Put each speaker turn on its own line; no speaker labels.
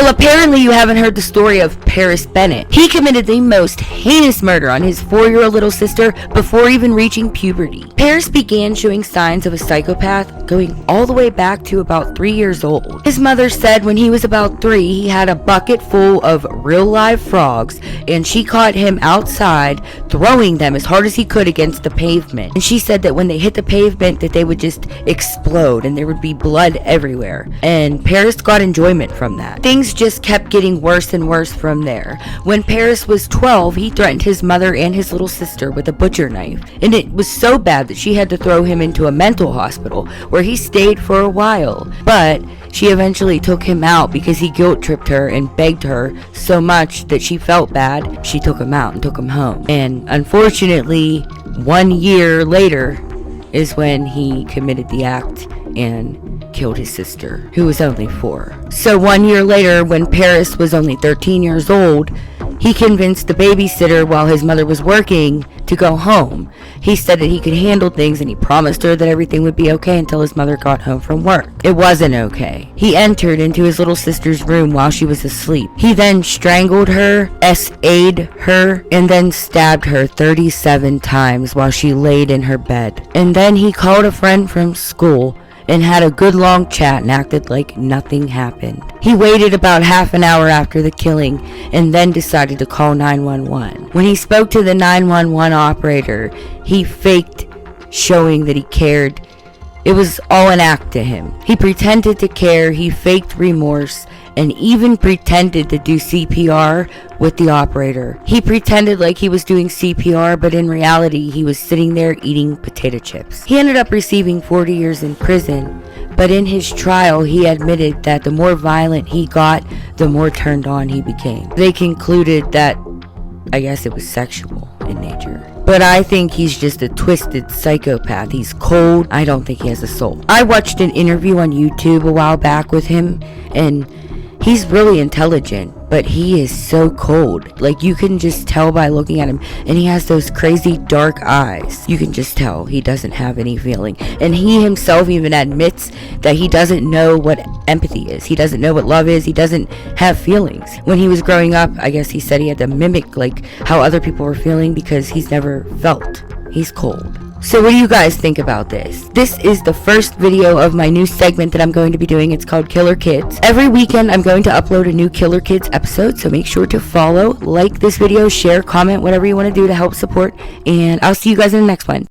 Well, apparently you haven't heard the story of Paris Bennett. He committed the most heinous murder on his 4-year-old little sister before even reaching puberty. Paris began showing signs of a psychopath going all the way back to about 3 years old. His mother said when he was about 3, he had a bucket full of real live frogs, and she caught him outside throwing them as hard as he could against the pavement. And she said that when they hit the pavement that they would just explode and there would be blood everywhere. And Paris got enjoyment from that. Things just kept getting worse and worse from there. When Paris was 12, he threatened his mother and his little sister with a butcher knife. And it was so bad that she had to throw him into a mental hospital where he stayed for a while. But she eventually took him out because he guilt tripped her and begged her so much that she felt bad. She took him out and took him home. And unfortunately, 1 year later is when he committed the act and killed his sister, who was only 4. So 1 year later, when Paris was only 13 years old, he convinced the babysitter while his mother was working to go home. He said that he could handle things and he promised her that everything would be okay until his mother got home from work. It wasn't okay. He entered into his little sister's room while she was asleep. He then strangled her, SA'd her, and then stabbed her 37 times while she laid in her bed. And then he called a friend from school and had a good long chat and acted like nothing happened. He waited about half an hour after the killing and then decided to call 911. When he spoke to the 911 operator, he faked showing that he cared. It was all an act to him. He pretended to care, he faked remorse, and even pretended to do CPR with the operator. He pretended like he was doing CPR, but in reality, he was sitting there eating potato chips. He ended up receiving 40 years in prison, but in his trial, he admitted that the more violent he got, the more turned on he became. They concluded that, I guess it was sexual in nature. But I think he's just a twisted psychopath. He's cold. I don't think he has a soul. I watched an interview on YouTube a while back with him, and he's really intelligent, but he is so cold. Like, you can just tell by looking at him, and he has those crazy dark eyes. You can just tell he doesn't have any feeling. And he himself even admits that he doesn't know what empathy is. He doesn't know what love is. He doesn't have feelings. When he was growing up, I guess he said he had to mimic like how other people were feeling because he's never felt. He's cold. So what do you guys think about this? This is the first video of my new segment that I'm going to be doing. It's called Killer Kids. Every weekend I'm going to upload a new Killer Kids episode, so make sure to follow, like this video, share, comment, whatever you want to do to help support, and I'll see you guys in the next one.